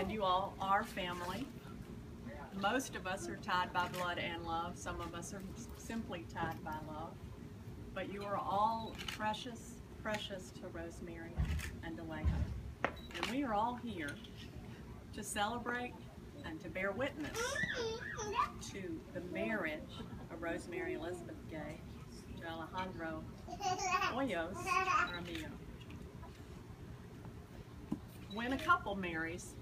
and you all are family. Most of us are tied by blood and love. Some of us are simply tied by love. But you are all precious, precious to Rosemary and Alejo. And we are all here to celebrate and to bear witness to the marriage of Rosemary Elizabeth Gay to Alejo Hoyos Armillo. When a couple marries,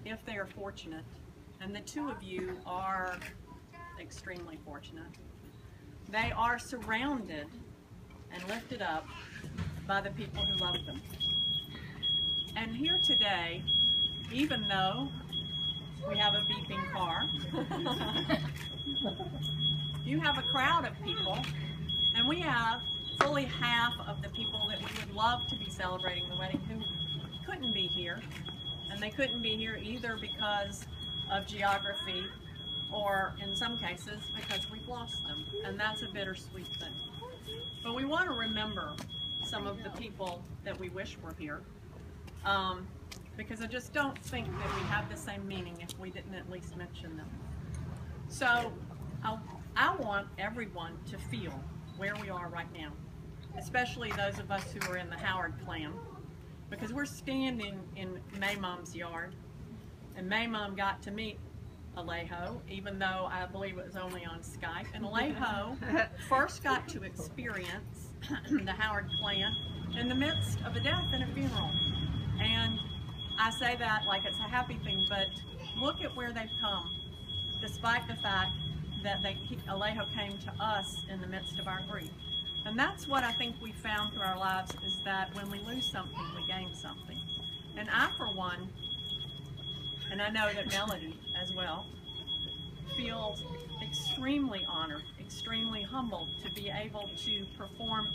if they are fortunate, and the two of you are extremely fortunate, they are surrounded and lifted up by the people who love them. And here today, even though we have a beeping car, you have a crowd of people, and we have fully half of the people that we would love to be celebrating the wedding who couldn't be here. And they couldn't be here either because of geography, or in some cases because we've lost them, and that's a bittersweet thing. But we want to remember some of the people that we wish were here, because I just don't think that we have the same meaning if we didn't at least mention them. So I want everyone to feel where we are right now, especially those of us who are in the Howard clan, because we're standing in May Mom's yard. And May Mom got to meet Alejo, even though I believe it was only on Skype. And Alejo first got to experience the Howard clan in the midst of a death and a funeral. And I say that like it's a happy thing, but look at where they've come, despite the fact that Alejo came to us in the midst of our grief. And that's what I think we found through our lives, is that when we lose something, we gain something. And I, for one, and I know that Melody as well, feels extremely honored, extremely humbled to be able to perform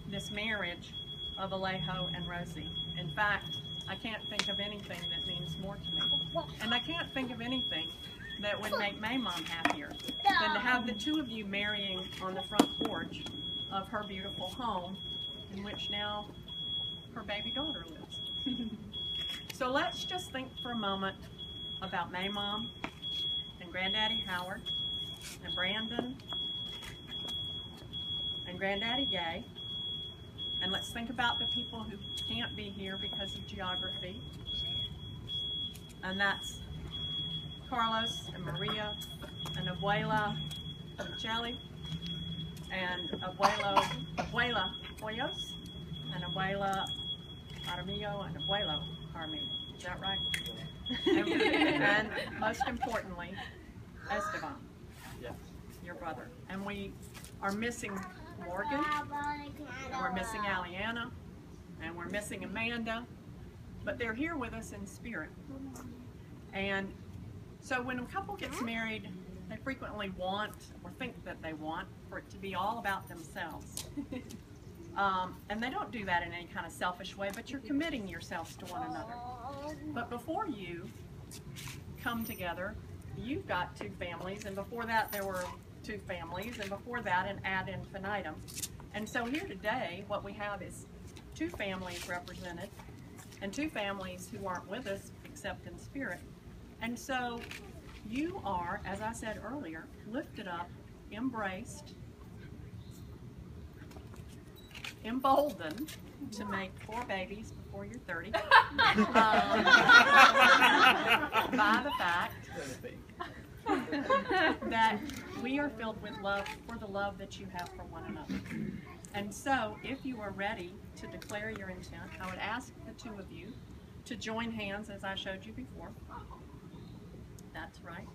this marriage of Alejo and Rosie. In fact, I can't think of anything that means more to me. And I can't think of anything that would make May Mom happier than to have the two of you marrying on the front porch of her beautiful home, in which now her baby daughter lives. So let's just think for a moment about May Mom and Granddaddy Howard and Brandon and Granddaddy Gay, and let's think about the people who can't be here because of geography, and that's Carlos and Maria and Abuela Micheli and Abuela Hoyos and Abuela Armillo and Abuelo Armillo. Is that right? And most importantly, Esteban, yes, your brother. And we are missing Morgan, and we're missing Aliana, and we're missing Amanda, but they're here with us in spirit. And so when a couple gets married, they frequently want, or think that they want, for it to be all about themselves. And they don't do that in any kind of selfish way, but you're committing yourselves to one another. But before you come together, you've got two families, and before that there were two families, and before that an ad infinitum. And so here today, what we have is two families represented, and two families who aren't with us except in spirit. And so you are, as I said earlier, lifted up, embraced, emboldened to make 4 babies before you're 30 by the fact that we are filled with love for the love that you have for one another. And so if you are ready to declare your intent, I would ask the two of you to join hands as I showed you before. That's right.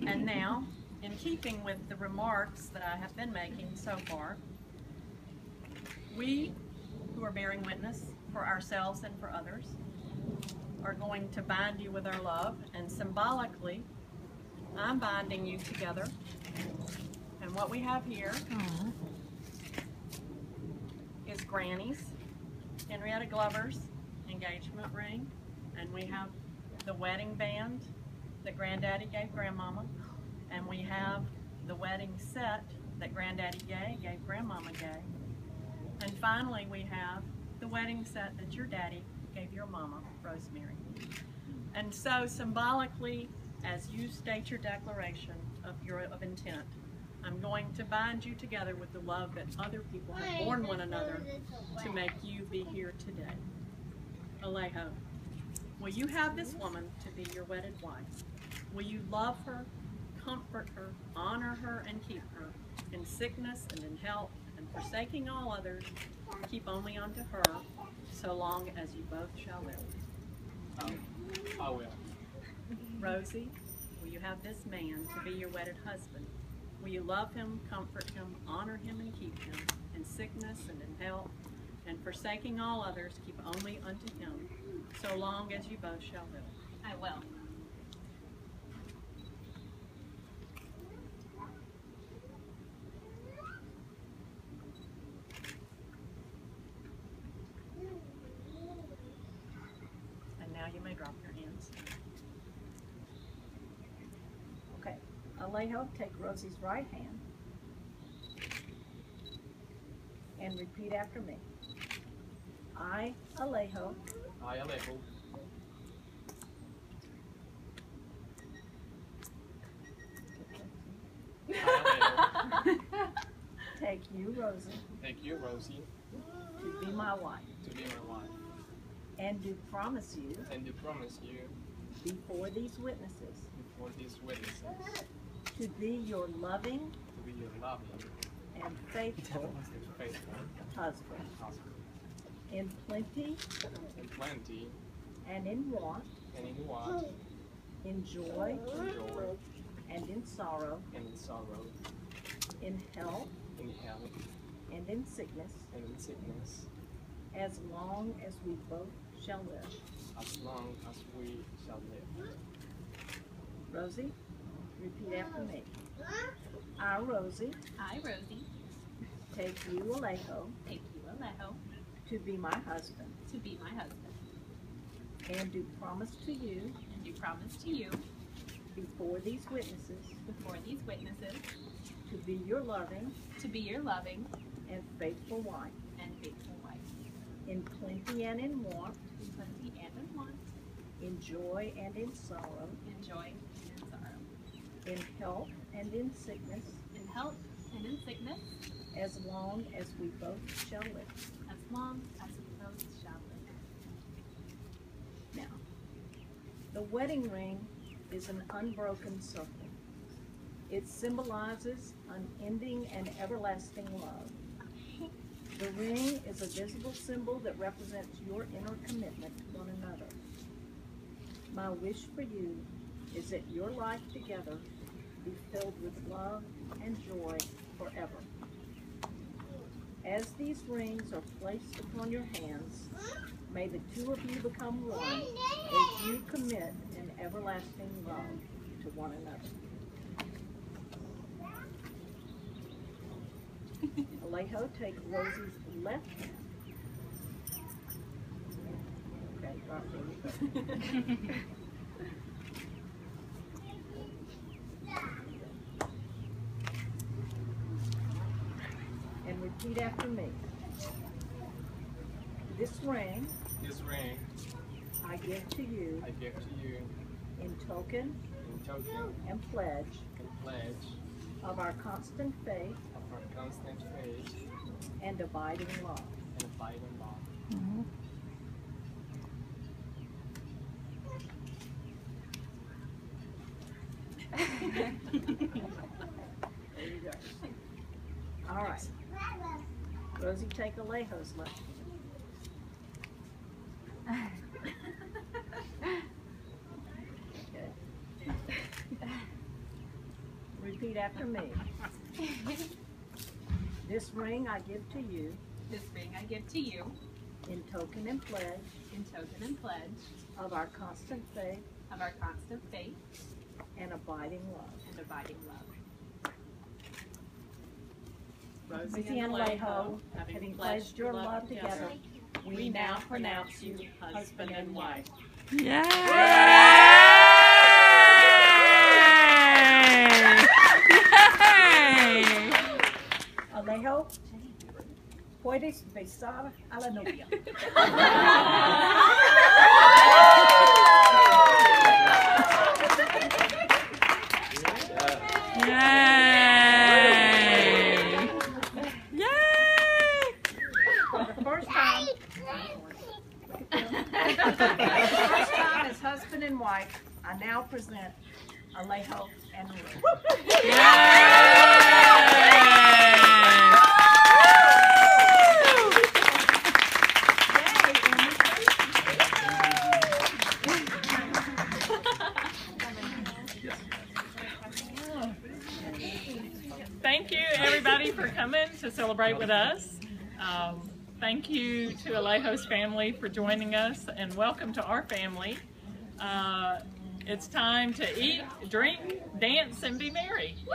And now, in keeping with the remarks that I have been making so far, we who are bearing witness for ourselves and for others are going to bind you with our love, and symbolically I'm binding you together. And what we have here is Granny's, Henrietta Glover's engagement ring, and we have the wedding band that Granddaddy gave Grandmama, and we have the wedding set that Granddaddy Gay gave Grandmama Gay. And finally, we have the wedding set that your daddy gave your mama, Rosemary. And so symbolically, as you state your declaration of intent, I'm going to bind you together with the love that other people have borne one another to make you be here today. Alejo, will you have this woman to be your wedded wife? Will you love her, comfort her, honor her, and keep her in sickness and in health, and forsaking all others, keep only unto her, so long as you both shall live? I will. Rosie, will you have this man to be your wedded husband? Will you love him, comfort him, honor him, and keep him in sickness and in health, and forsaking all others, keep only unto him, so long as you both shall live? I will. And now you may drop your hands. Okay, Alejo, take Rosie's right hand and repeat after me. I, Alejo, I, Alejo, take you, Rosie, take you, Rosie, to be my wife, and do promise you before these witnesses to be your loving and faithful husband, in plenty and in want, in joy and in sorrow, in health and in sickness, as long as we both shall live. Rosie, repeat after me. I, Rosie, take you, Alejo, to be my husband, and do promise to you before these witnesses to be your loving and faithful wife, in plenty and in want, in joy and in sorrow, in health and in sickness, as long as we both shall live. Now, the wedding ring is an unbroken circle. It symbolizes unending and everlasting love. The ring is a visible symbol that represents your inner commitment to one another. My wish for you is that your life together be filled with love and joy forever. As these rings are placed upon your hands, may the two of you become one as you commit in everlasting love to one another. Alejo, take Rosie's left hand. Okay, drop it. And repeat after me. This ring I give to you in token and pledge of our constant faith and abiding love. Mm-hmm. There you go. All right. Rosie, take Alejo's left. Okay. Repeat after me. This ring I give to you in token and pledge of our constant faith and abiding love. Rosie and Alejo, having pledged your love together, we now pronounce you husband and wife. Yay! Alejo, puedes besar a la novia. in white, I now present Alejo and Ruth. Thank you, everybody, for coming to celebrate with us. Thank you to Alejo's family for joining us, and welcome to our family. It's time to eat, drink, dance, and be merry. Yay!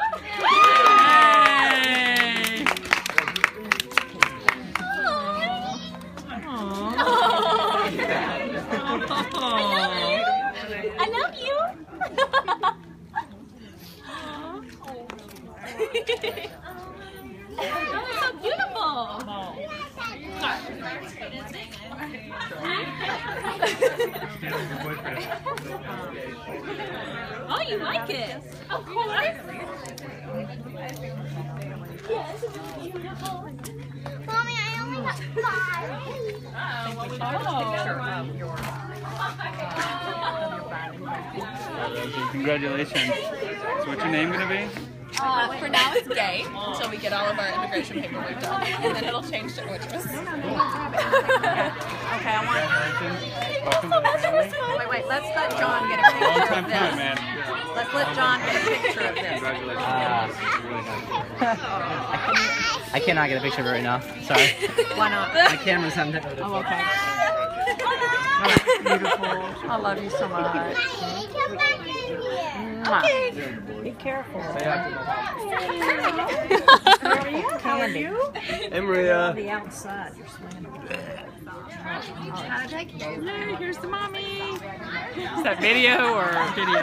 I love you. Oh, it's so beautiful. Oh, you like it? Of course. Yes, it's beautiful. Mommy, I only got 5. Congratulations. So what's your name going to be? For now, it's gay until we get all of our immigration paperwork done, and then it'll change to waitress. Okay, I want. Wait, let's let John get a picture Long of time this. coming, man. Let's let John get a picture of this. I cannot get a picture of it right now. Sorry. Why not? My camera's on. Oh, okay. Beautiful. I love you so much. Okay. Be careful. Say How are you? Hey, Maria. On the outside, you're swinging. Yay, here's the mommy. Is that video or video?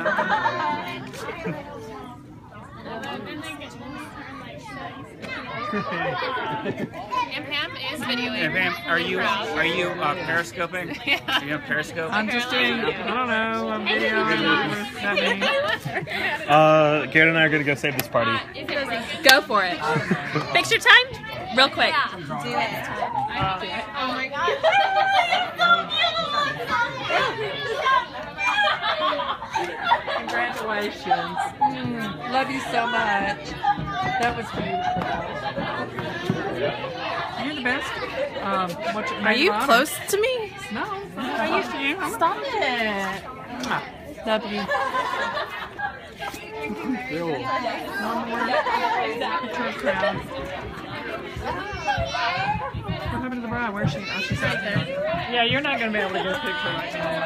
And Pam is videoing. Hey, Pam, are you periscoping? Are you on Periscope? I'm just doing, I don't know, I'm videoing. Garrett and I are gonna go save this party. Go for it. Picture time? Real quick. Do it. Oh my god. Congratulations. Love you so much. That was beautiful. You're the best. Are you close to me? No. I'm close to you. Stop it. Love you. What happened to the bride? Where's she? Oh, she's out there. Yeah, you're not going to be able to get a picture right now.